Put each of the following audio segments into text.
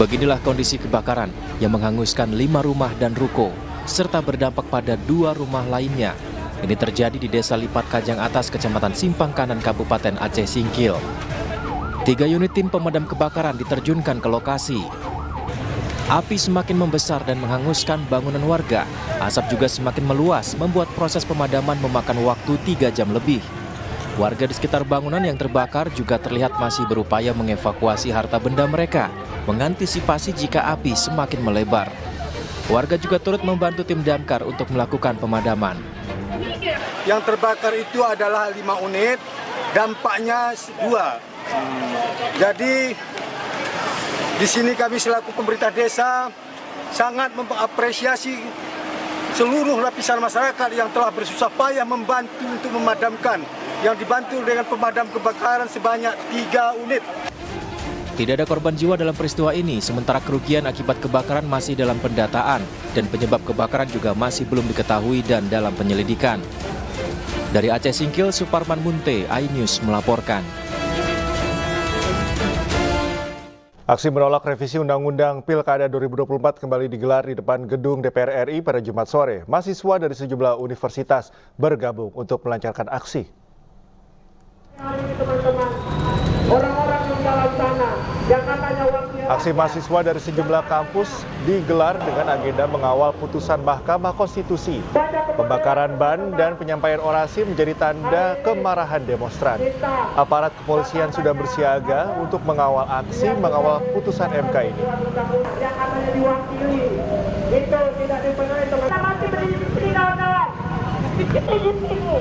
Beginilah kondisi kebakaran yang menghanguskan 5 rumah dan ruko, serta berdampak pada 2 rumah lainnya. Ini terjadi di Desa Lipat Kajang Atas, Kecamatan Simpang Kanan, Kabupaten Aceh Singkil. 3 unit tim pemadam kebakaran diterjunkan ke lokasi. Api semakin membesar dan menghanguskan bangunan warga. Asap juga semakin meluas, membuat proses pemadaman memakan waktu 3 jam lebih. Warga di sekitar bangunan yang terbakar juga terlihat masih berupaya mengevakuasi harta benda mereka, mengantisipasi jika api semakin melebar. Warga juga turut membantu tim damkar untuk melakukan pemadaman. Yang terbakar itu adalah 5 unit, dampaknya 2. Jadi di sini kami selaku pemerintah desa sangat mengapresiasi seluruh lapisan masyarakat yang telah bersusah payah membantu untuk memadamkan. Yang dibantu dengan pemadam kebakaran sebanyak 3 unit. Tidak ada korban jiwa dalam peristiwa ini, sementara kerugian akibat kebakaran masih dalam pendataan dan penyebab kebakaran juga masih belum diketahui dan dalam penyelidikan. Dari Aceh Singkil, Suparman Munte, iNews melaporkan. Aksi menolak revisi Undang-Undang Pilkada 2024 kembali digelar di depan gedung DPR RI pada Jumat sore. Mahasiswa dari sejumlah universitas bergabung untuk melancarkan aksi. Aksi mahasiswa dari sejumlah kampus digelar dengan agenda mengawal putusan Mahkamah Konstitusi. Pembakaran ban dan penyampaian orasi menjadi tanda kemarahan demonstran. Aparat kepolisian sudah bersiaga untuk mengawal aksi mengawal putusan MK ini. Yang katanya diwakili itu tidak dipenuhi, kita masih berdiri kawan-kawan. Kita di sini.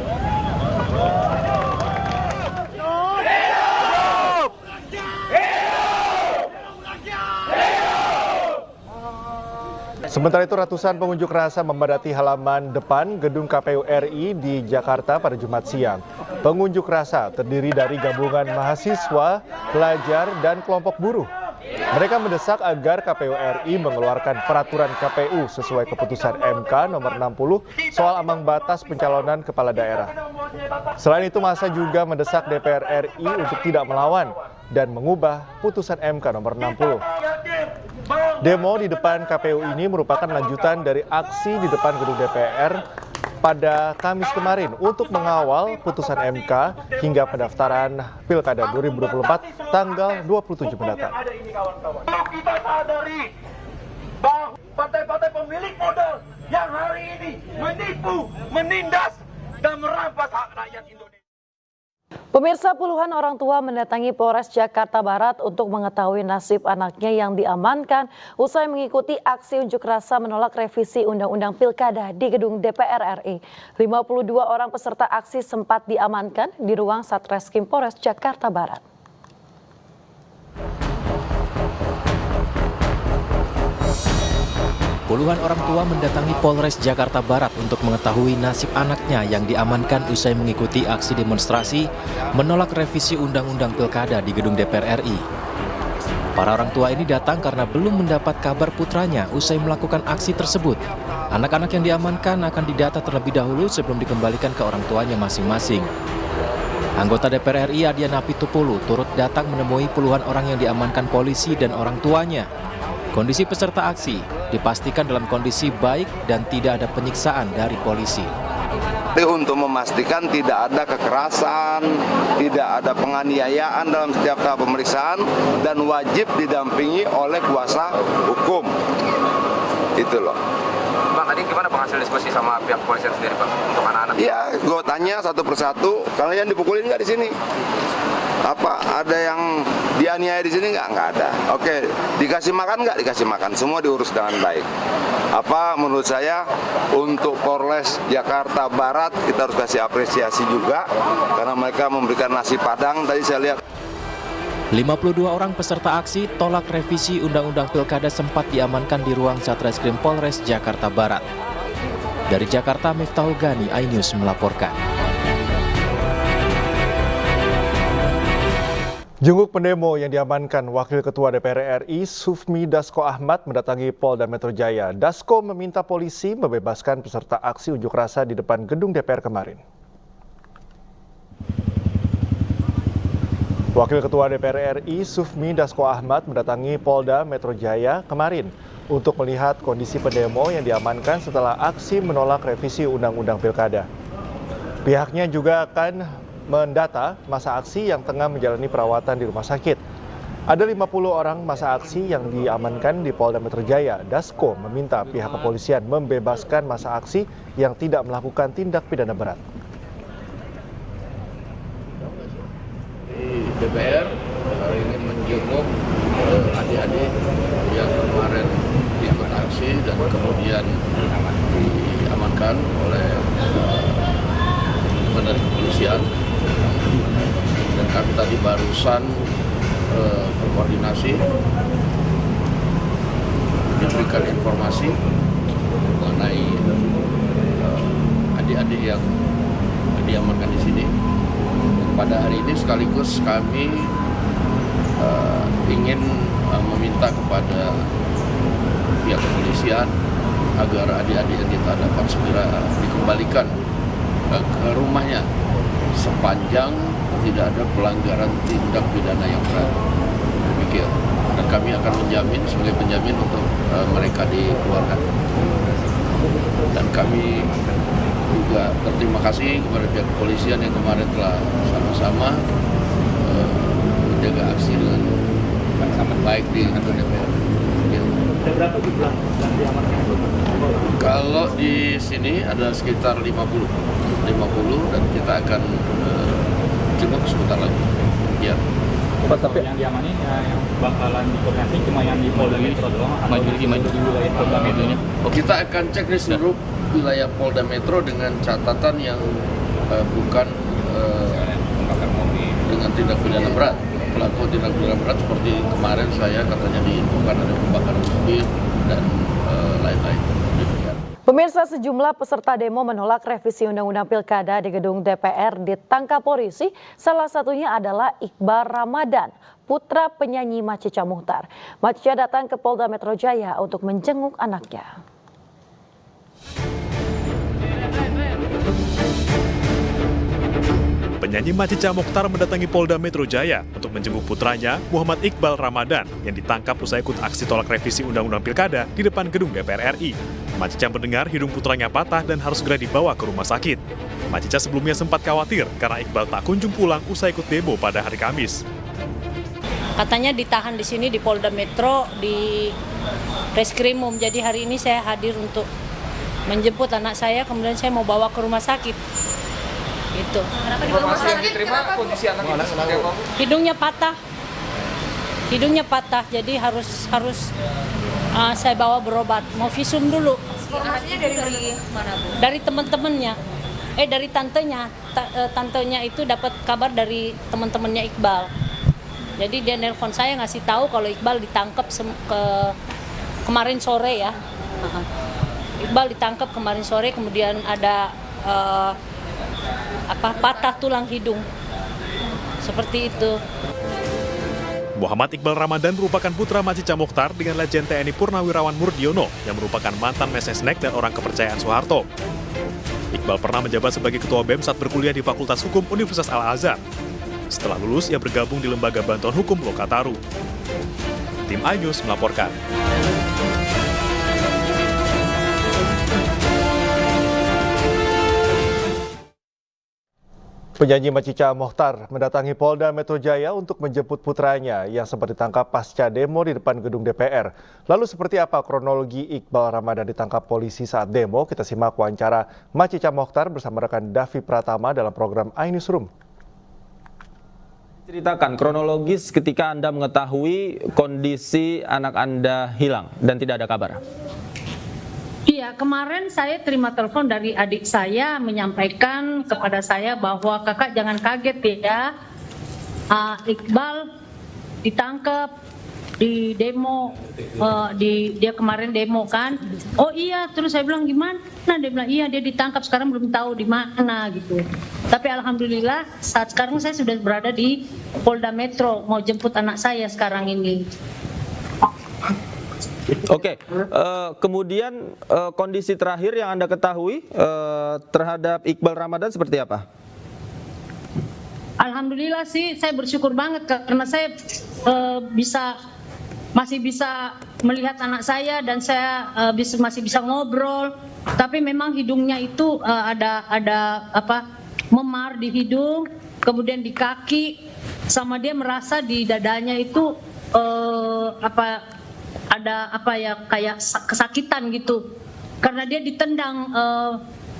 Sementara itu ratusan pengunjuk rasa memadati halaman depan gedung KPU RI di Jakarta pada Jumat siang. Pengunjuk rasa terdiri dari gabungan mahasiswa, pelajar, dan kelompok buruh. Mereka mendesak agar KPU RI mengeluarkan peraturan KPU sesuai keputusan MK nomor 60 soal ambang batas pencalonan kepala daerah. Selain itu, massa juga mendesak DPR RI untuk tidak melawan dan mengubah putusan MK nomor 60. Demo di depan KPU ini merupakan lanjutan dari aksi di depan gedung DPR pada Kamis kemarin untuk mengawal putusan MK hingga pendaftaran Pilkada 2024 tanggal 27 mendatang. Kita sadari bahwa partai-partai pemilik modal yang hari ini menipu, menindas, dan merampas hak rakyat Indonesia. Pemirsa, puluhan orang tua mendatangi Polres Jakarta Barat untuk mengetahui nasib anaknya yang diamankan usai mengikuti aksi unjuk rasa menolak revisi Undang-Undang Pilkada di gedung DPR RI. 52 orang peserta aksi sempat diamankan di ruang Satreskrim Polres Jakarta Barat. Puluhan orang tua mendatangi Polres Jakarta Barat untuk mengetahui nasib anaknya yang diamankan usai mengikuti aksi demonstrasi menolak revisi Undang-Undang Pilkada di gedung DPR RI. Para orang tua ini datang karena belum mendapat kabar putranya usai melakukan aksi tersebut. Anak-anak yang diamankan akan didata terlebih dahulu sebelum dikembalikan ke orang tuanya masing-masing. Anggota DPR RI Adiana Pitupulu turut datang menemui puluhan orang yang diamankan polisi dan orang tuanya. Kondisi peserta aksi dipastikan dalam kondisi baik dan tidak ada penyiksaan dari polisi. Untuk memastikan tidak ada kekerasan, tidak ada penganiayaan dalam setiap tahap pemeriksaan dan wajib didampingi oleh kuasa hukum. Itu loh. Bang, tadi gimana Bang hasil diskusi sama pihak kepolisian sendiri Bang untuk anak-anak? Iya, gue tanya satu persatu, kalian dipukulin nggak di sini? Apa ada yang dianiaya di sini nggak? Nggak ada. Oke, dikasih makan nggak? Dikasih makan. Semua diurus dengan baik. Apa menurut saya untuk Polres Jakarta Barat kita harus kasih apresiasi juga karena mereka memberikan nasi padang. Tadi saya lihat 52 orang peserta aksi tolak revisi Undang-Undang Pilkada sempat diamankan di ruang Satreskrim Polres Jakarta Barat. Dari Jakarta, Miftahul Gani, iNews melaporkan. Jenguk pendemo yang diamankan Wakil Ketua DPR RI Sufmi Dasko Ahmad mendatangi Polda Metro Jaya. Dasko meminta polisi membebaskan peserta aksi unjuk rasa di depan gedung DPR kemarin. Wakil Ketua DPR RI Sufmi Dasko Ahmad mendatangi Polda Metro Jaya kemarin untuk melihat kondisi pendemo yang diamankan setelah aksi menolak revisi Undang-Undang Pilkada. Pihaknya juga akan mendata masa aksi yang tengah menjalani perawatan di rumah sakit. Ada 50 orang masa aksi yang diamankan di Polda Metro Jaya. Dasko meminta pihak kepolisian membebaskan masa aksi yang tidak melakukan tindak pidana berat. Di DPR hari ini menjenguk adik-adik yang kemarin ikut aksi dan kemudian diamankan oleh dari kepolisian, dan kami tadi barusan berkoordinasi diberikan informasi mengenai adik-adik yang diamankan di sini. Dan pada hari ini sekaligus kami ingin meminta kepada pihak kepolisian agar adik-adik yang kita dapat segera dikembalikan ke rumahnya sepanjang tidak ada pelanggaran tindak pidana yang berat. Demikian. Dan kami akan menjamin sebagai penjamin untuk mereka dikeluarkan. Dan kami juga berterima kasih kepada pihak kepolisian yang kemarin telah sama-sama menjaga aksi dengan sangat baik di kantor DPR. Berapa jumlah yang diamankan? Kalau di sini ada sekitar 50 dan kita akan jenguk sebentar lagi. Ya. Tapi yang diamanin yang bakalan dikoordinasi cuma yang di Polda Metro doang atau di wilayah Polda Metronya? Kita akan cek di seluruh wilayah Polda Metro dengan catatan yang bukan dengan tindak pidana berat. Pelaku tindak pidana berat seperti kemarin saya katanya diinfokan ada pembakaran mobil dan lain-lain. Pemirsa, sejumlah peserta demo menolak revisi Undang-Undang Pilkada di gedung DPR ditangkap polisi. Salah satunya adalah Iqbal Ramadan, putra penyanyi Macica Muchtar. Macica datang ke Polda Metro Jaya untuk menjenguk anaknya. Penyanyi Macica Muchtar mendatangi Polda Metro Jaya untuk menjenguk putranya Muhammad Iqbal Ramadan yang ditangkap usai ikut aksi tolak revisi Undang-Undang Pilkada di depan gedung DPR RI. Macica mendengar hidung putranya patah dan harus segera dibawa ke rumah sakit. Macica sebelumnya sempat khawatir karena Iqbal tak kunjung pulang usai ikut demo pada hari Kamis. Katanya ditahan di sini di Polda Metro di Reskrimum. Jadi hari ini saya hadir untuk menjemput anak saya, kemudian saya mau bawa ke rumah sakit. Gitu. Informasi yang diterima kondisi anak itu seperti apa? Hidungnya patah, jadi harus saya bawa berobat. Mau visum dulu. Informasinya dari mana, Bu? Dari teman-temannya, dari tantenya. Tantenya itu dapat kabar dari teman-temannya Iqbal. Jadi dia nelpon saya ngasih tahu kalau Iqbal ditangkap kemarin sore ya. Iqbal ditangkap kemarin sore, kemudian ada patah tulang hidung, seperti itu. Muhammad Iqbal Ramadan merupakan putra Macica Muchtar dengan legend TNI Purnawirawan Murdiono yang merupakan mantan Mensesnek dan orang kepercayaan Soeharto. Iqbal pernah menjabat sebagai ketua BEM saat berkuliah di Fakultas Hukum Universitas Al-Azhar. Setelah lulus, ia bergabung di Lembaga Bantuan Hukum Lokataru. Tim iNews melaporkan. Penyanyi Macica Muchtar mendatangi Polda Metro Jaya untuk menjemput putranya yang sempat ditangkap pasca demo di depan gedung DPR. Lalu seperti apa kronologi Iqbal Ramadan ditangkap polisi saat demo? Kita simak wawancara Macica Muchtar bersama rekan Davi Pratama dalam program iNewsroom. Ceritakan kronologis ketika Anda mengetahui kondisi anak Anda hilang dan tidak ada kabar. Iya, kemarin saya terima telepon dari adik saya menyampaikan kepada saya bahwa kakak jangan kaget ya, Iqbal ditangkap di demo, dia kemarin demo kan. Oh iya, terus saya bilang gimana? Dia bilang iya dia ditangkap, sekarang belum tahu di mana gitu. Tapi alhamdulillah saat sekarang saya sudah berada di Polda Metro mau jemput anak saya sekarang ini. Oke, kemudian kondisi terakhir yang Anda ketahui terhadap Iqbal Ramadan seperti apa? Alhamdulillah sih saya bersyukur banget karena saya masih bisa melihat anak saya dan saya masih bisa ngobrol. Tapi memang hidungnya itu ada memar di hidung, kemudian di kaki, sama dia merasa di dadanya itu kayak kesakitan gitu. Karena dia ditendang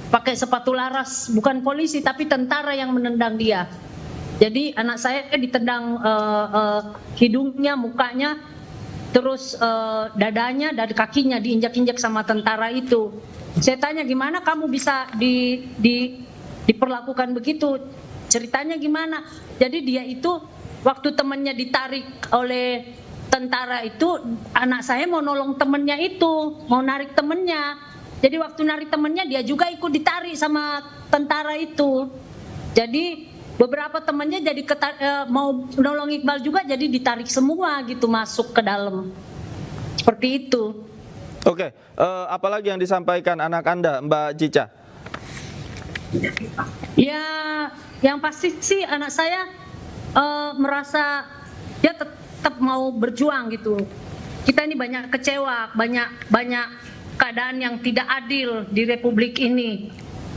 pakai sepatu laras, bukan polisi tapi tentara yang menendang dia. Jadi anak saya ditendang hidungnya, mukanya, terus dadanya dan kakinya diinjak-injak sama tentara itu. Saya tanya, gimana kamu bisa diperlakukan begitu? Ceritanya gimana? Jadi dia itu waktu temannya ditarik oleh tentara itu, anak saya mau nolong temannya itu, mau narik temannya. Jadi waktu narik temannya dia juga ikut ditarik sama tentara itu. Jadi beberapa temannya jadi mau nolong Iqbal juga, jadi ditarik semua gitu masuk ke dalam. Seperti itu. Oke, apalagi yang disampaikan anak Anda, Mbak Cica? Ya, yang pasti sih anak saya merasa dia tetap mau berjuang gitu. Kita ini banyak kecewa, banyak keadaan yang tidak adil di Republik ini.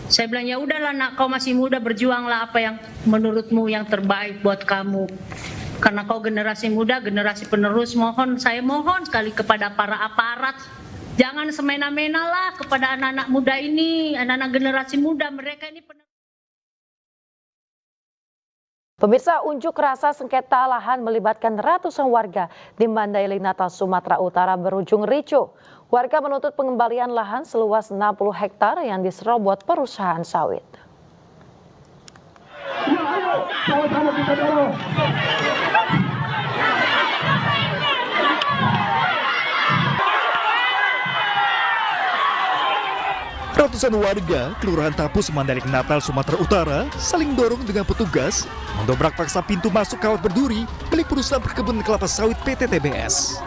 Saya bilang, ya udahlah nak, kau masih muda, berjuanglah apa yang menurutmu yang terbaik buat kamu. Karena kau generasi muda, generasi penerus, saya mohon sekali kepada para aparat, jangan semena-mena lah kepada anak-anak muda ini, anak-anak generasi muda, mereka ini Pemirsa, unjuk rasa sengketa lahan melibatkan ratusan warga di Mandailing Natal, Sumatera Utara berujung ricuh. Warga menuntut pengembalian lahan seluas 60 hektar yang diserobot perusahaan sawit. Ratusan warga Kelurahan Tapus, Mandailing Natal, Sumatera Utara saling dorong dengan petugas mendobrak paksa pintu masuk kawat berduri milik perusahaan perkebunan kelapa sawit PT TBS.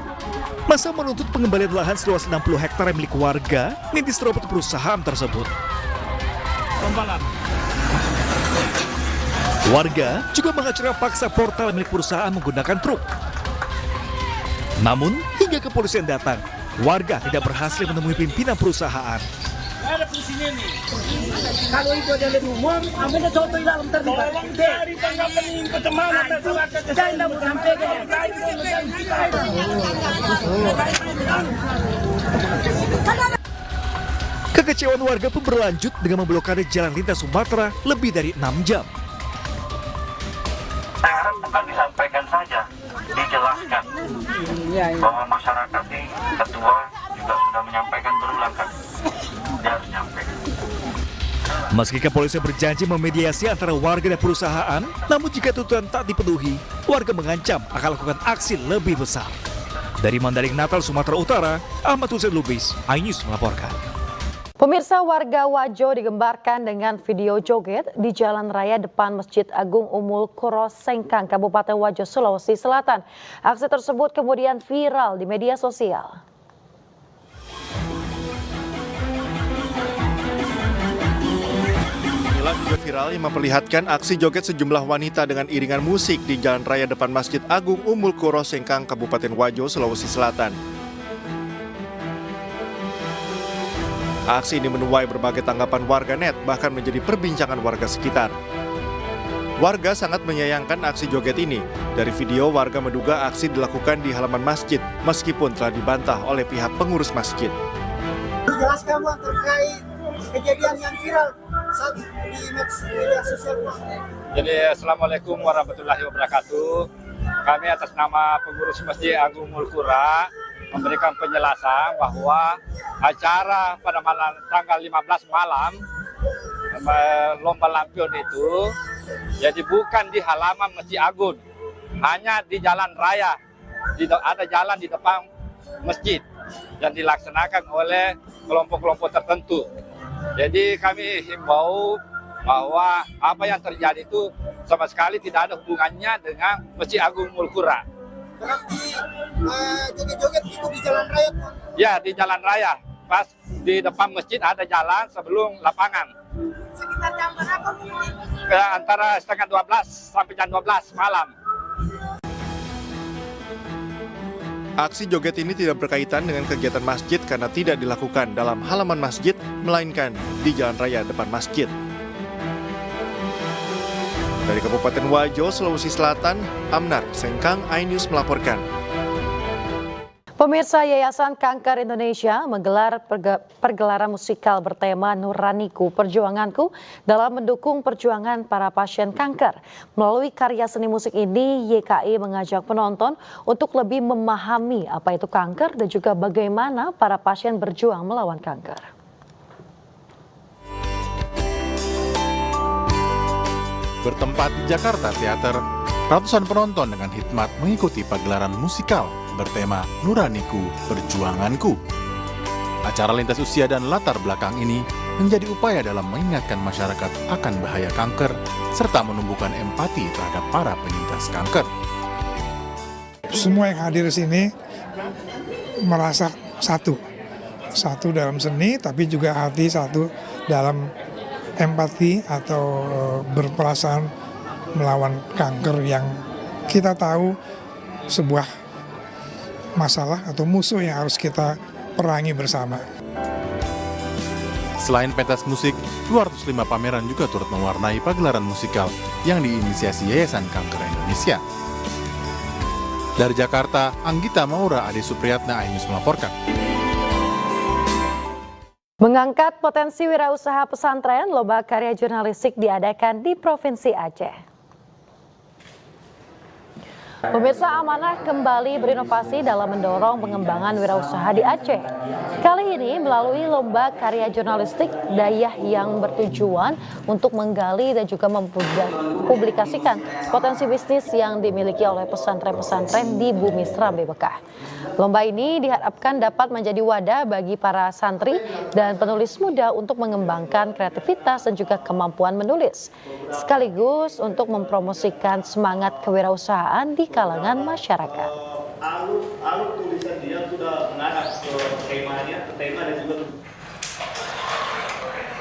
Masa menuntut pengembalian lahan seluas 60 hektar milik warga yang diserobot perusahaan tersebut. Warga juga mengacungkan paksa portal milik perusahaan menggunakan truk. Namun hingga kepolisian datang, warga tidak berhasil menemui pimpinan perusahaan. Ada di sini nih. Kalau itu ada di umum, ambil contoh di dalam terlibat. Tolong cari tanggapan ini ke teman masyarakat. Jangan sampai ke Kekecewaan warga pun berlanjut dengan memblokade jalan lintas Sumatera lebih dari 6 jam. Saya harap bukan disampaikan saja, dijelaskan bahwa masyarakat ini, ketua juga sudah menyampaikan berulang kali. Meski kepolisian berjanji memediasi antara warga dan perusahaan, namun jika tuntutan tak dipenuhi, warga mengancam akan lakukan aksi lebih besar. Dari Mandailing Natal, Sumatera Utara, Ahmad Hussein Lubis, iNews melaporkan. Pemirsa, warga Wajo digembarkan dengan video joget di jalan raya depan Masjid Agung Ummul Qura Sengkang, Kabupaten Wajo, Sulawesi Selatan. Aksi tersebut kemudian viral di media sosial. Video viral yang memperlihatkan aksi joget sejumlah wanita dengan iringan musik di jalan raya depan Masjid Agung Ummul Qura Sengkang, Kabupaten Wajo, Sulawesi Selatan. Aksi ini menuai berbagai tanggapan warganet, bahkan menjadi perbincangan warga sekitar. Warga sangat menyayangkan aksi joget ini. Dari video, warga menduga aksi dilakukan di halaman masjid, meskipun telah dibantah oleh pihak pengurus masjid. Jelaskan Bang terkait kejadian yang viral saat di media sosial. Jadi Assalamualaikum warahmatullahi wabarakatuh. Kami atas nama pengurus Masjid Agung Ummul Qura memberikan penjelasan bahwa acara pada malam tanggal 15 malam lomba lampion itu jadi bukan di halaman Masjid Agung, hanya di jalan raya. Ada jalan di depan masjid yang dilaksanakan oleh kelompok-kelompok tertentu. Jadi kami himbau bahwa apa yang terjadi itu sama sekali tidak ada hubungannya dengan Masjid Agung Ummul Qura. Berarti joget-joget itu di jalan raya? Ya, di jalan raya. Pas di depan masjid ada jalan sebelum lapangan. Sekitar jam berapa? Antara setengah 12 sampai jam 12 malam. Aksi joget ini tidak berkaitan dengan kegiatan masjid karena tidak dilakukan dalam halaman masjid, melainkan di jalan raya depan masjid. Dari Kabupaten Wajo, Sulawesi Selatan, Amnar Sengkang, iNews melaporkan. Pemirsa, Yayasan Kanker Indonesia menggelar pergelaran musikal bertema Nuraniku Perjuanganku dalam mendukung perjuangan para pasien kanker. Melalui karya seni musik ini, YKI mengajak penonton untuk lebih memahami apa itu kanker dan juga bagaimana para pasien berjuang melawan kanker. Bertempat di Jakarta Teater, ratusan penonton dengan hikmat mengikuti pagelaran musikal bertema Nuraniku Perjuanganku. Acara lintas usia dan latar belakang ini menjadi upaya dalam mengingatkan masyarakat akan bahaya kanker serta menumbuhkan empati terhadap para penyintas kanker. Semua yang hadir di sini merasa satu dalam seni, tapi juga hati satu dalam empati atau berperasaan melawan kanker yang kita tahu sebuah masalah atau musuh yang harus kita perangi bersama. Selain pentas musik, 205 pameran juga turut mewarnai pagelaran musikal yang diinisiasi Yayasan Kanker Indonesia. Dari Jakarta, Anggita Maura Ade Supriyatna, iNews melaporkan. Mengangkat potensi wirausaha pesantren, lomba karya jurnalistik diadakan di Provinsi Aceh. Pemirsa, Amanah kembali berinovasi dalam mendorong pengembangan wirausaha di Aceh. Kali ini melalui lomba karya jurnalistik Dayah yang bertujuan untuk menggali dan juga mempublikasikan potensi bisnis yang dimiliki oleh pesantren-pesantren di Bumi Serambi Mekah. Lomba ini diharapkan dapat menjadi wadah bagi para santri dan penulis muda untuk mengembangkan kreativitas dan juga kemampuan menulis, sekaligus untuk mempromosikan semangat kewirausahaan di kalangan masyarakat. Alur tulisan dia sudah mengarah ke tema dan juga.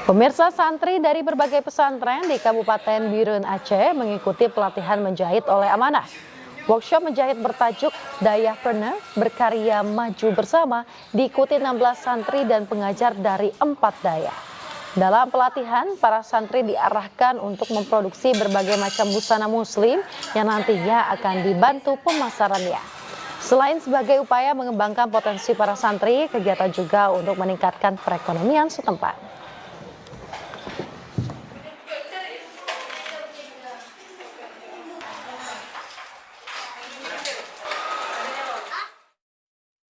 Pemirsa, santri dari berbagai pesantren di Kabupaten Biren Aceh mengikuti pelatihan menjahit oleh Amanah. Workshop menjahit bertajuk Dayahpreneur Berkarya Maju Bersama diikuti 16 santri dan pengajar dari 4 daya. Dalam pelatihan, para santri diarahkan untuk memproduksi berbagai macam busana muslim yang nantinya akan dibantu pemasarannya. Selain sebagai upaya mengembangkan potensi para santri, kegiatan juga untuk meningkatkan perekonomian setempat.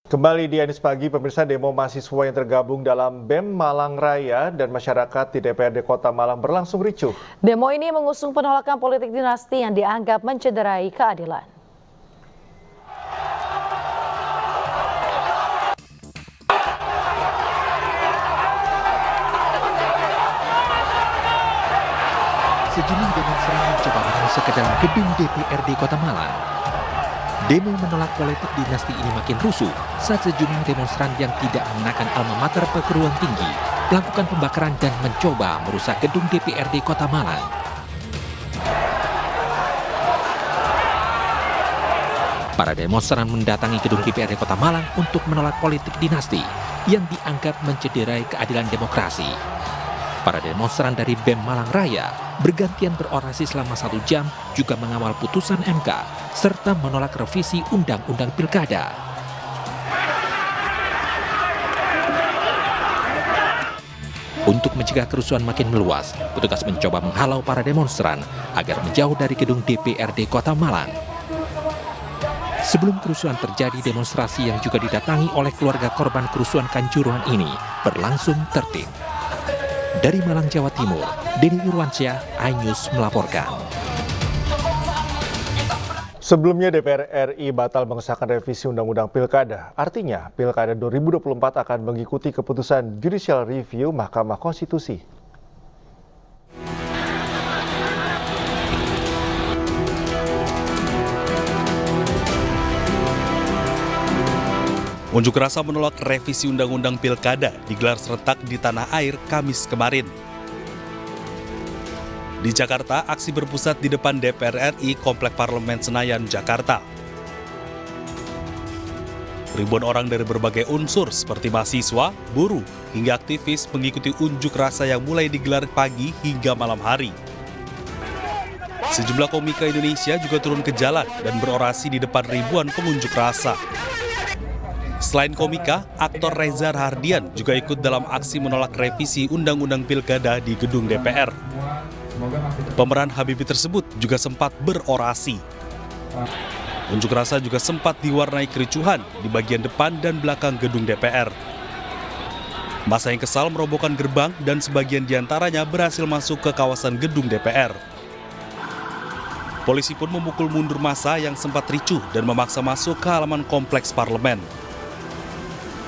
Kembali di iNews Pagi, pemirsa, demo mahasiswa yang tergabung dalam BEM Malang Raya dan masyarakat di DPRD Kota Malang berlangsung ricuh. Demo ini mengusung penolakan politik dinasti yang dianggap mencederai keadilan. Sejumlah demonstran mencoba masuk ke dalam gedung DPRD Kota Malang. Demo menolak politik dinasti ini makin rusuh saat sejumlah demonstran yang tidak mengenakan alma mater perguruan tinggi melakukan pembakaran dan mencoba merusak gedung DPRD Kota Malang. Para demonstran mendatangi gedung DPRD Kota Malang untuk menolak politik dinasti yang dianggap mencederai keadilan demokrasi. Para demonstran dari BEM Malang Raya bergantian berorasi selama 1 jam juga mengawal putusan MK serta menolak revisi Undang-Undang Pilkada. Untuk mencegah kerusuhan makin meluas, petugas mencoba menghalau para demonstran agar menjauh dari gedung DPRD Kota Malang. Sebelum kerusuhan terjadi, demonstrasi yang juga didatangi oleh keluarga korban kerusuhan Kanjuruhan ini berlangsung tertib. Dari Malang, Jawa Timur, Denny Irwansyah, iNews melaporkan. Sebelumnya DPR RI batal mengesahkan revisi Undang-Undang Pilkada. Artinya, Pilkada 2024 akan mengikuti keputusan Judicial Review Mahkamah Konstitusi. Unjuk rasa menolak revisi Undang-Undang Pilkada digelar serentak di tanah air Kamis kemarin. Di Jakarta, aksi berpusat di depan DPR RI Komplek Parlemen Senayan, Jakarta. Ribuan orang dari berbagai unsur seperti mahasiswa, buruh, hingga aktivis mengikuti unjuk rasa yang mulai digelar pagi hingga malam hari. Sejumlah komika Indonesia juga turun ke jalan dan berorasi di depan ribuan pengunjuk rasa. Selain komika, aktor Reza Rahardian juga ikut dalam aksi menolak revisi Undang-Undang Pilkada di gedung DPR. Pemeran Habibie tersebut juga sempat berorasi. Unjuk rasa juga sempat diwarnai kericuhan di bagian depan dan belakang gedung DPR. Massa yang kesal merobohkan gerbang dan sebagian diantaranya berhasil masuk ke kawasan gedung DPR. Polisi pun memukul mundur massa yang sempat ricuh dan memaksa masuk ke halaman kompleks parlemen.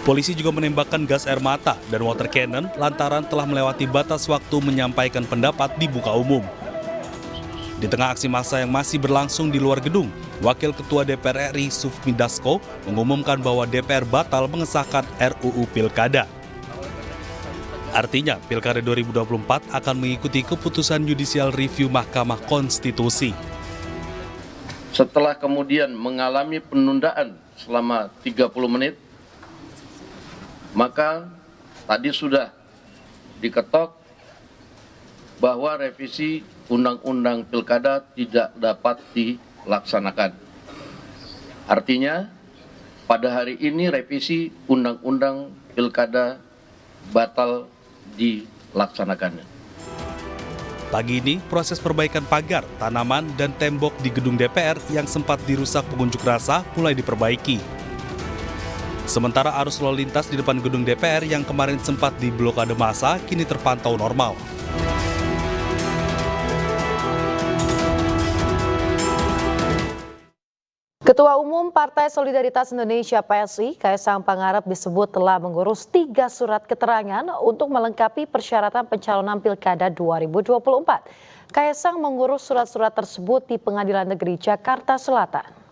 Polisi juga menembakkan gas air mata dan water cannon lantaran telah melewati batas waktu menyampaikan pendapat di muka umum. Di tengah aksi massa yang masih berlangsung di luar gedung, Wakil Ketua DPR RI Sufmi Dasko mengumumkan bahwa DPR batal mengesahkan RUU Pilkada. Artinya, Pilkada 2024 akan mengikuti keputusan Judicial Review Mahkamah Konstitusi. Setelah kemudian mengalami penundaan selama 30 menit, maka tadi sudah diketok bahwa revisi Undang-Undang Pilkada tidak dapat dilaksanakan. Artinya, pada hari ini revisi Undang-Undang Pilkada batal dilaksanakannya. Pagi ini, proses perbaikan pagar, tanaman, dan tembok di gedung DPR yang sempat dirusak pengunjuk rasa mulai diperbaiki. Sementara arus lalu lintas di depan gedung DPR yang kemarin sempat diblokade massa kini terpantau normal. Ketua Umum Partai Solidaritas Indonesia (PSI), Kaisang Pangarep disebut telah mengurus 3 surat keterangan untuk melengkapi persyaratan pencalonan Pilkada 2024. Kaisang mengurus surat-surat tersebut di Pengadilan Negeri Jakarta Selatan.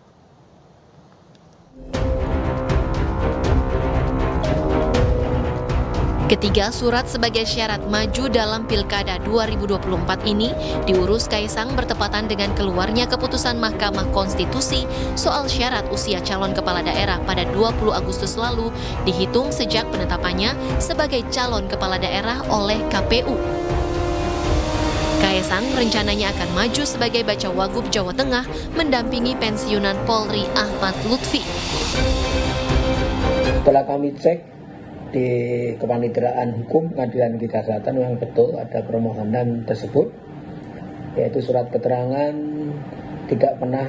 Ketiga surat sebagai syarat maju dalam Pilkada 2024 ini diurus Kaisang bertepatan dengan keluarnya keputusan Mahkamah Konstitusi soal syarat usia calon kepala daerah pada 20 Agustus lalu dihitung sejak penetapannya sebagai calon kepala daerah oleh KPU. Kaisang rencananya akan maju sebagai Bacawagub Jawa Tengah mendampingi pensiunan Polri Ahmad Lutfi. Setelah kami cek di Kepaniteraan Hukum Pengadilan Negeri Jakarta Selatan memang betul ada permohonan tersebut, yaitu surat keterangan tidak pernah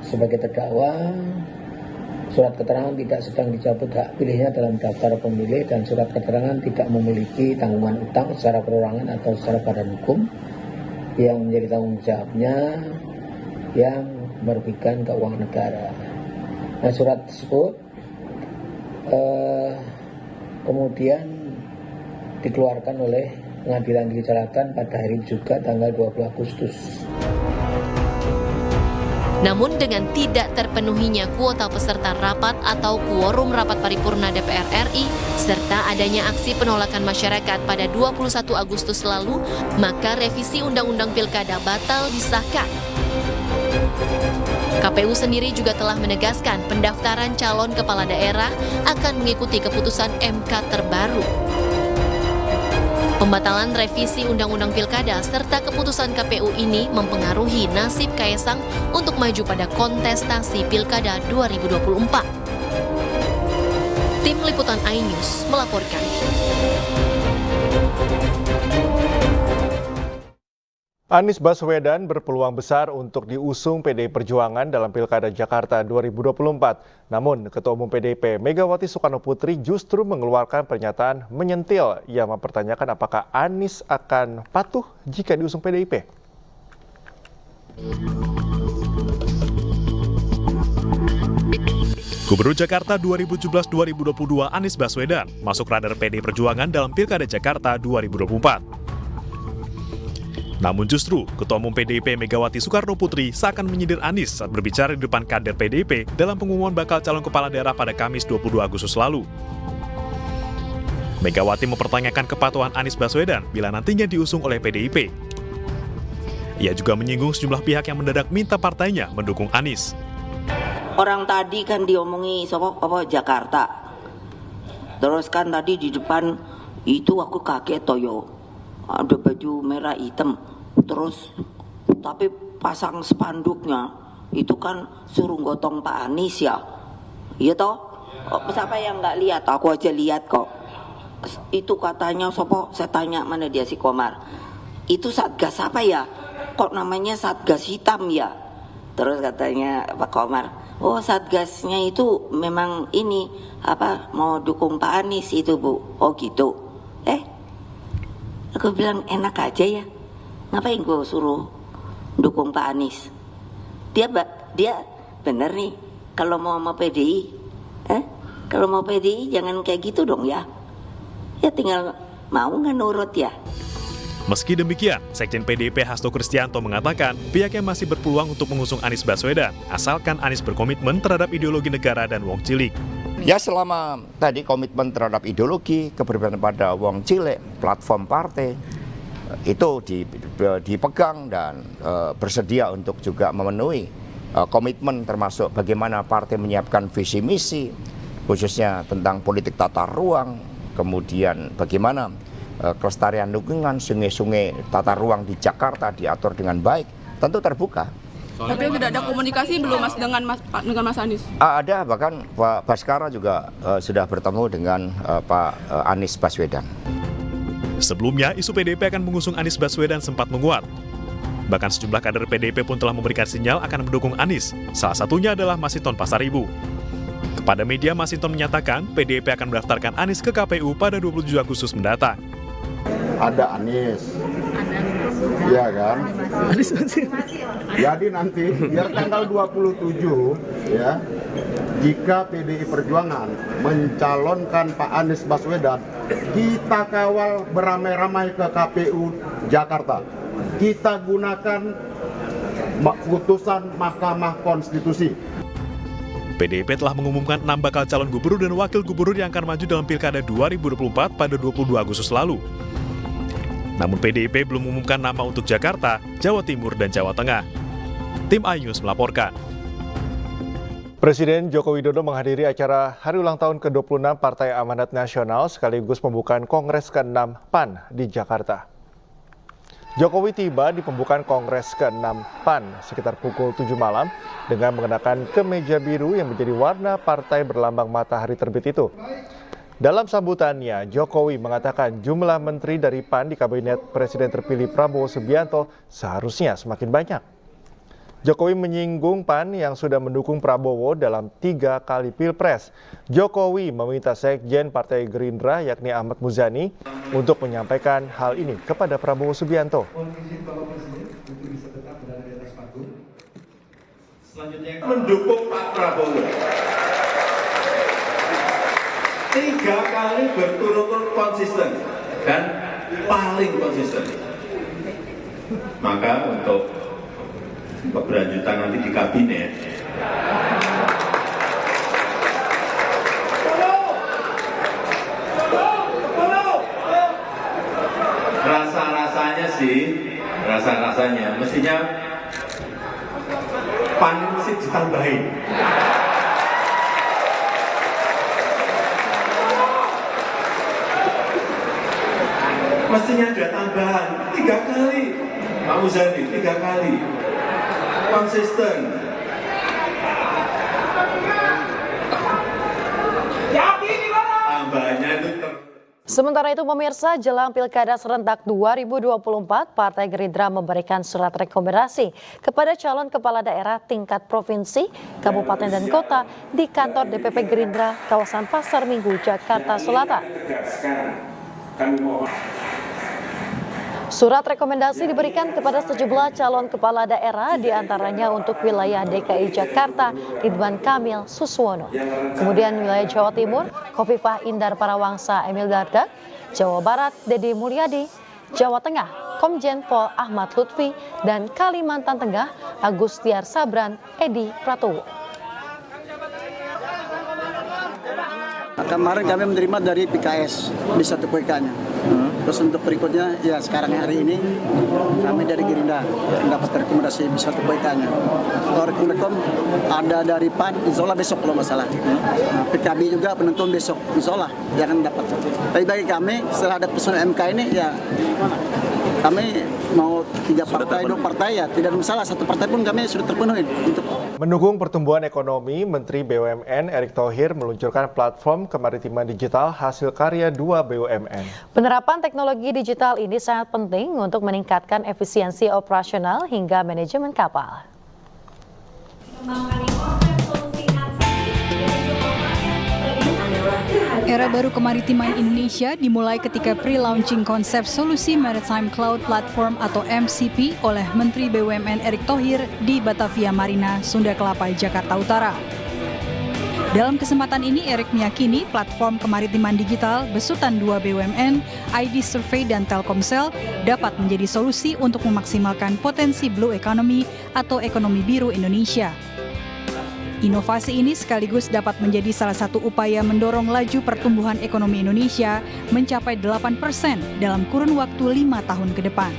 sebagai terdakwa, surat keterangan tidak sedang dicabut hak pilihnya dalam daftar pemilih, dan surat keterangan tidak memiliki tanggungan utang secara perorangan atau secara badan hukum yang menjadi tanggung jawabnya yang merugikan keuangan negara. Nah, surat tersebut kemudian dikeluarkan oleh Pengadilan Negeri Jakarta Selatan pada hari juga tanggal 20 Agustus. Namun dengan tidak terpenuhinya kuota peserta rapat atau quorum rapat paripurna DPR RI serta adanya aksi penolakan masyarakat pada 21 Agustus lalu, maka revisi Undang-Undang Pilkada batal disahkan. KPU sendiri juga telah menegaskan pendaftaran calon kepala daerah akan mengikuti keputusan MK terbaru. Pembatalan revisi Undang-Undang Pilkada serta keputusan KPU ini mempengaruhi nasib Kaisang untuk maju pada kontestasi Pilkada 2024. Tim Liputan iNews melaporkan. Anies Baswedan berpeluang besar untuk diusung PDI Perjuangan dalam Pilkada Jakarta 2024. Namun, Ketua Umum PDIP Megawati Soekarnoputri justru mengeluarkan pernyataan menyentil yang mempertanyakan apakah Anies akan patuh jika diusung PDIP. Gubernur Jakarta 2017-2022 Anies Baswedan masuk radar PDI Perjuangan dalam Pilkada Jakarta 2024. Namun justru, Ketua Umum PDIP Megawati Soekarnoputri seakan menyindir Anies saat berbicara di depan kader PDIP dalam pengumuman bakal calon kepala daerah pada Kamis 22 Agustus lalu. Megawati mempertanyakan kepatuhan Anies Baswedan bila nantinya diusung oleh PDIP. Ia juga menyinggung sejumlah pihak yang mendadak minta partainya mendukung Anies. Orang tadi kan diomongi Jakarta. Terus kan tadi di depan itu aku kaget toyo. Ada baju merah hitam. Terus tapi pasang spanduknya itu kan suruh gotong Pak Anies ya. Iya toh? Siapa yang nggak lihat? Aku aja lihat kok. Itu katanya saya tanya mana dia si Komar. Itu Satgas apa ya? Kok namanya Satgas hitam ya? Terus katanya Pak Komar, oh Satgasnya itu memang ini mau dukung Pak Anies itu Bu. Oh gitu. Aku bilang enak aja ya. Ngapain gue suruh dukung Pak Anies? Dia bener nih. Kalau mau PDI, kalau mau PDI jangan kayak gitu dong ya. Ya tinggal mau nggak nurut ya. Meski demikian, Sekjen PDIP Hasto Kristianto mengatakan pihaknya masih berpeluang untuk mengusung Anies Baswedan, asalkan Anies berkomitmen terhadap ideologi negara dan wong cilik. Ya selama tadi komitmen terhadap ideologi, keberpihakan pada wong cilik, platform partai, itu dipegang dan bersedia untuk juga memenuhi komitmen termasuk bagaimana partai menyiapkan visi misi, khususnya tentang politik tata ruang, kemudian bagaimana kelestarian lingkungan, sungai-sungai tata ruang di Jakarta diatur dengan baik, tentu terbuka. Tapi tidak ada komunikasi belum Mas dengan Mas Anies? Ada, bahkan Pak Baskara juga sudah bertemu dengan Pak Anies Baswedan. Sebelumnya, isu PDIP akan mengusung Anies Baswedan sempat menguat. Bahkan sejumlah kader PDIP pun telah memberikan sinyal akan mendukung Anies. Salah satunya adalah Masinton Pasaribu. Kepada media, Masinton menyatakan PDIP akan mendaftarkan Anies ke KPU pada 27 Agustus mendatang. Ada Anies, iya kan? Jadi nanti biar tanggal 27 ya, jika PDI Perjuangan mencalonkan Pak Anies Baswedan, kita kawal beramai-ramai ke KPU Jakarta. Kita gunakan putusan Mahkamah Konstitusi. PDIP telah mengumumkan 6 bakal calon gubernur dan wakil gubernur yang akan maju dalam Pilkada 2024 pada 22 Agustus lalu. Namun PDIP belum mengumumkan nama untuk Jakarta, Jawa Timur, dan Jawa Tengah. Tim iNews melaporkan. Presiden Joko Widodo menghadiri acara Hari Ulang Tahun ke-26 Partai Amanat Nasional sekaligus pembukaan Kongres ke-6 PAN di Jakarta. Jokowi tiba di pembukaan Kongres ke-6 PAN sekitar pukul 7 malam dengan mengenakan kemeja biru yang menjadi warna partai berlambang matahari terbit itu. Dalam sambutannya, Jokowi mengatakan jumlah menteri dari PAN di Kabinet Presiden terpilih Prabowo Subianto seharusnya semakin banyak. Jokowi menyinggung PAN yang sudah mendukung Prabowo dalam 3 kali Pilpres. Jokowi meminta Sekjen Partai Gerindra yakni Ahmad Muzani untuk menyampaikan hal ini kepada Prabowo Subianto. Selanjutnya mendukung Pak Prabowo. 3 kali berturut-turut konsisten dan paling konsisten. Maka untuk keberlanjutan nanti di kabinet, rasa-rasanya mestinya PAN mesti ditambahin. Mestinya ada tambahan 3 kali, Pak Muzani 3 kali konsisten. Tambahannya itu Sementara itu pemirsa, jelang Pilkada Serentak 2024, Partai Gerindra memberikan surat rekomendasi kepada calon kepala daerah tingkat provinsi, kabupaten dan kota di kantor DPP Gerindra kawasan Pasar Minggu, Jakarta Selatan. Surat rekomendasi diberikan kepada sejumlah calon kepala daerah, diantaranya untuk wilayah DKI Jakarta, Ridwan Kamil Suswono. Kemudian wilayah Jawa Timur, Khofifah Indar Parawangsa Emil Dardak, Jawa Barat, Deddy Mulyadi, Jawa Tengah, Komjen Pol Ahmad Lutfi, dan Kalimantan Tengah, Agustiar Sabran Edi Pratowo. Kemarin kami menerima dari PKS di 1 PK-nya. Terus untuk berikutnya, ya sekarang hari ini kami dari Gerindra mendapat rekomendasi bisa kebaikannya. Kalau rekom ada dari PAN, insya Allah besok kalau masalah. PKB juga penentuan besok, insya Allah jangan dapat. Tapi bagi kami setelah ada putusan MK ini ya kami mau 3 partai, 2 partai ya tidak ada masalah, 1 partai pun kami sudah terpenuhi. Mendukung pertumbuhan ekonomi, Menteri BUMN Erick Thohir meluncurkan platform kemaritiman digital hasil karya 2 BUMN. Penerapan teknologi digital ini sangat penting untuk meningkatkan efisiensi operasional hingga manajemen kapal. Era baru kemaritiman Indonesia dimulai ketika pre-launching konsep solusi Maritime Cloud Platform atau MCP oleh Menteri BUMN Erick Thohir di Batavia Marina, Sunda Kelapa, Jakarta Utara. Dalam kesempatan ini, Erick meyakini platform kemaritiman digital besutan 2 BUMN, ID Survey dan Telkomsel dapat menjadi solusi untuk memaksimalkan potensi Blue Economy atau ekonomi biru Indonesia. Inovasi ini sekaligus dapat menjadi salah satu upaya mendorong laju pertumbuhan ekonomi Indonesia mencapai 8% dalam kurun waktu 5 tahun ke depan.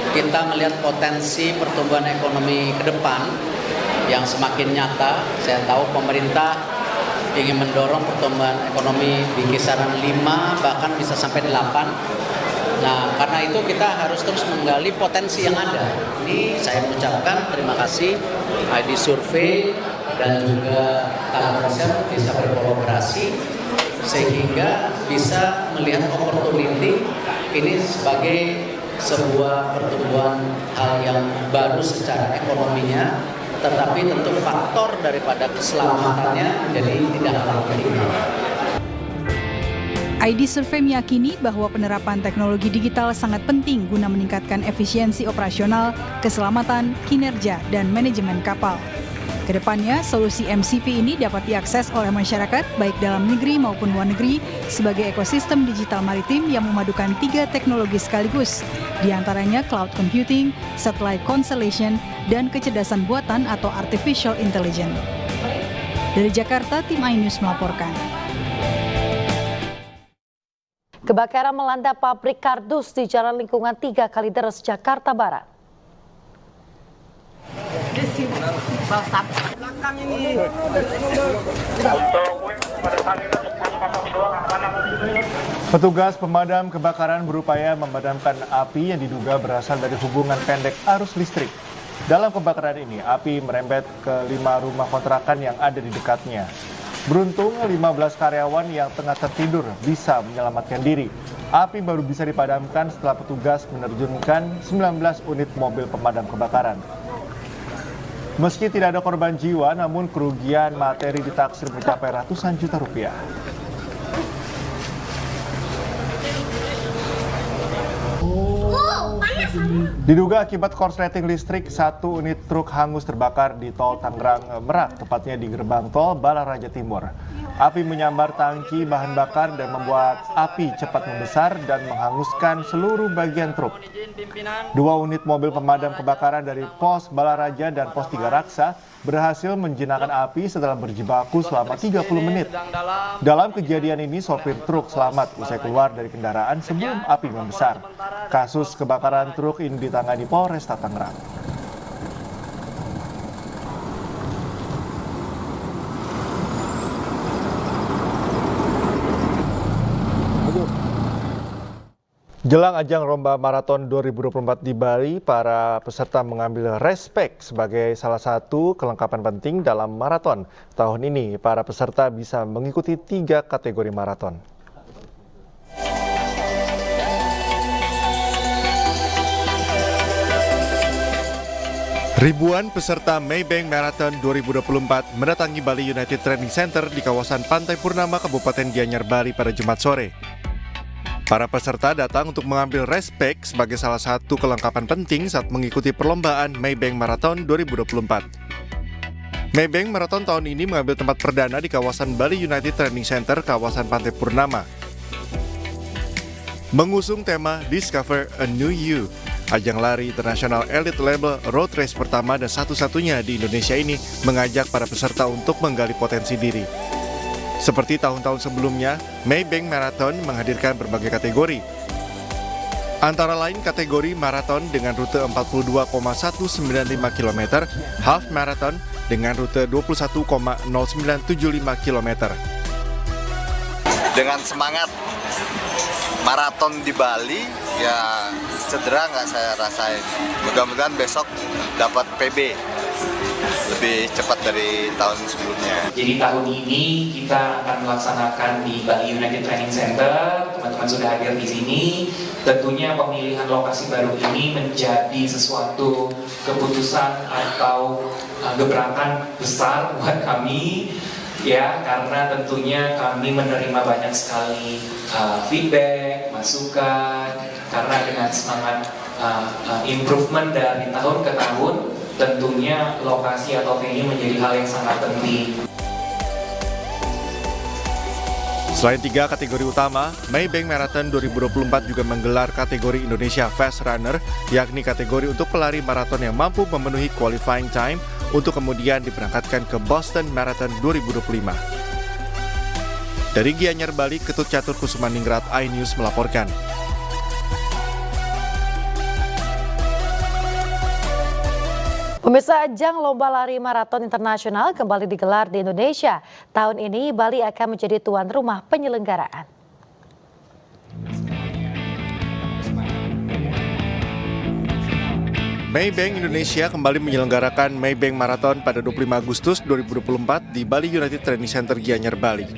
Kita melihat potensi pertumbuhan ekonomi ke depan yang semakin nyata. Saya tahu pemerintah ingin mendorong pertumbuhan ekonomi di kisaran 5 bahkan bisa sampai 8. Nah, karena itu kita harus terus menggali potensi yang ada. Ini saya mengucapkan terima kasih ID Survey dan juga Telkomsel bisa berkolaborasi sehingga bisa melihat opportunity ini sebagai sebuah pertumbuhan hal yang baru secara ekonominya, tetapi tentu faktor daripada keselamatannya menjadi tidak kalah penting. ID Survey meyakini bahwa penerapan teknologi digital sangat penting guna meningkatkan efisiensi operasional, keselamatan, kinerja, dan manajemen kapal. Kedepannya, solusi MCP ini dapat diakses oleh masyarakat baik dalam negeri maupun luar negeri sebagai ekosistem digital maritim yang memadukan 3 teknologi sekaligus, diantaranya cloud computing, satellite constellation, dan kecerdasan buatan atau artificial intelligence. Dari Jakarta, tim iNews melaporkan. Kebakaran melanda pabrik kardus di Jalan Lingkungan 3 Kalideres, Jakarta Barat. Petugas pemadam kebakaran berupaya memadamkan api yang diduga berasal dari hubungan pendek arus listrik. Dalam kebakaran ini, api merembet ke 5 rumah kontrakan yang ada di dekatnya. Beruntung 15 karyawan yang tengah tertidur bisa menyelamatkan diri. Api baru bisa dipadamkan setelah petugas menerjunkan 19 unit mobil pemadam kebakaran. Meski tidak ada korban jiwa, namun kerugian materi ditaksir mencapai ratusan juta rupiah. Diduga akibat korsleting listrik, 1 unit truk hangus terbakar di tol Tangerang Merak, tepatnya di gerbang tol Balaraja Timur. Api menyambar tangki bahan bakar dan membuat api cepat membesar dan menghanguskan seluruh bagian truk. 2 unit mobil pemadam kebakaran dari Pos Balaraja dan Pos 3 Raksa berhasil menjinakkan api setelah berjibaku selama 30 menit. Dalam kejadian ini, sopir truk selamat usai keluar dari kendaraan sebelum api membesar. Kasus kebakaran truk ini ditangani Polresta Tangerang. Jelang ajang Lomba Maraton 2024 di Bali, para peserta mengambil respek sebagai salah satu kelengkapan penting dalam maraton. Tahun ini, para peserta bisa mengikuti 3 kategori maraton. Ribuan peserta Maybank Marathon 2024 mendatangi Bali United Training Center di kawasan Pantai Purnama, Kabupaten Gianyar, Bali pada Jumat sore. Para peserta datang untuk mengambil respek sebagai salah satu kelengkapan penting saat mengikuti perlombaan Maybank Marathon 2024. Maybank Marathon tahun ini mengambil tempat perdana di kawasan Bali United Training Center, kawasan Pantai Purnama. Mengusung tema Discover a New You, ajang lari internasional elite label road race pertama dan satu-satunya di Indonesia ini mengajak para peserta untuk menggali potensi diri. Seperti tahun-tahun sebelumnya, Maybank Marathon menghadirkan berbagai kategori. Antara lain kategori maraton dengan rute 42,195 km, half marathon dengan rute 21,0975 km. Dengan semangat maraton di Bali, ya cedera nggak saya rasain. Mudah-mudahan besok dapat PB lebih cepat dari tahun sebelumnya. Jadi tahun ini kita akan melaksanakan di Bali United Training Center. Teman-teman sudah hadir di sini. Tentunya pemilihan lokasi baru ini menjadi sesuatu keputusan atau gebrakan besar buat kami, ya, karena tentunya kami menerima banyak sekali feedback, masukan, karena dengan semangat improvement dari tahun ke tahun, tentunya lokasi atau venue menjadi hal yang sangat penting. Selain 3 kategori utama, Maybank Marathon 2024 juga menggelar kategori Indonesia Fast Runner, yakni kategori untuk pelari maraton yang mampu memenuhi qualifying time untuk kemudian diberangkatkan ke Boston Marathon 2025. Dari Gianyar, Bali, Ketut Catur Kusumaningrat, iNews melaporkan. Pemirsa, ajang Lomba Lari Maraton Internasional kembali digelar di Indonesia. Tahun ini Bali akan menjadi tuan rumah penyelenggaraan. Maybank Indonesia kembali menyelenggarakan Maybank Marathon pada 25 Agustus 2024 di Bali United Training Center Gianyar, Bali.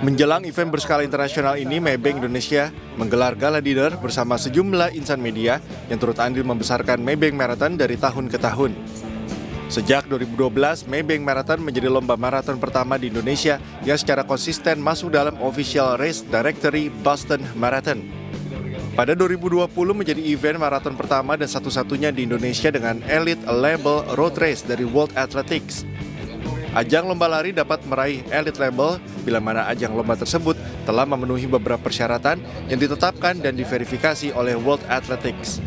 Menjelang event berskala internasional ini, Maybank Indonesia menggelar gala dinner bersama sejumlah insan media yang turut andil membesarkan Maybank Marathon dari tahun ke tahun. Sejak 2012, Maybank Marathon menjadi lomba maraton pertama di Indonesia yang secara konsisten masuk dalam Official Race Directory Boston Marathon. Pada 2020 menjadi event maraton pertama dan satu-satunya di Indonesia dengan Elite Label Road Race dari World Athletics. Ajang lomba lari dapat meraih Elite Label bila mana ajang lomba tersebut telah memenuhi beberapa persyaratan yang ditetapkan dan diverifikasi oleh World Athletics.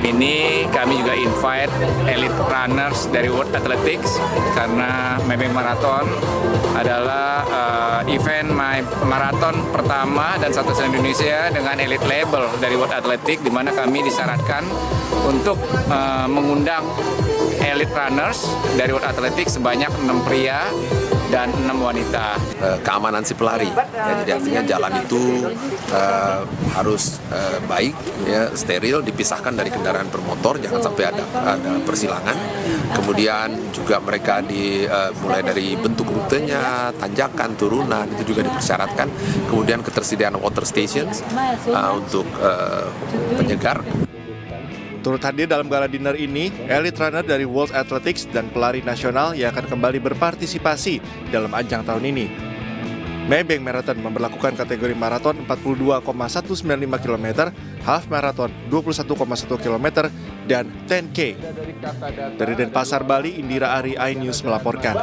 Ini kami juga invite elite runners dari World Athletics karena Maybank Marathon adalah event maraton pertama dan satu-satunya Indonesia dengan elite label dari World Athletics, di mana kami disyaratkan untuk mengundang elite runners dari World Athletics sebanyak 6 pria dan 6 wanita. Keamanan si pelari, ya, jadi artinya jalan itu harus baik, ya, steril, dipisahkan dari kendaraan bermotor, jangan sampai ada persilangan. Kemudian juga mereka mulai dari bentuk rutenya, tanjakan, turunan, itu juga dipersyaratkan. Kemudian ketersediaan water stations untuk penyegar. Turut hadir dalam gala dinner ini, elite runner dari World Athletics dan pelari nasional yang akan kembali berpartisipasi dalam ajang tahun ini. Maybank Marathon memberlakukan kategori maraton 42,195 km, half marathon 21,1 km, dan 10K. Dari Denpasar, Bali, Indira Ari, iNews melaporkan.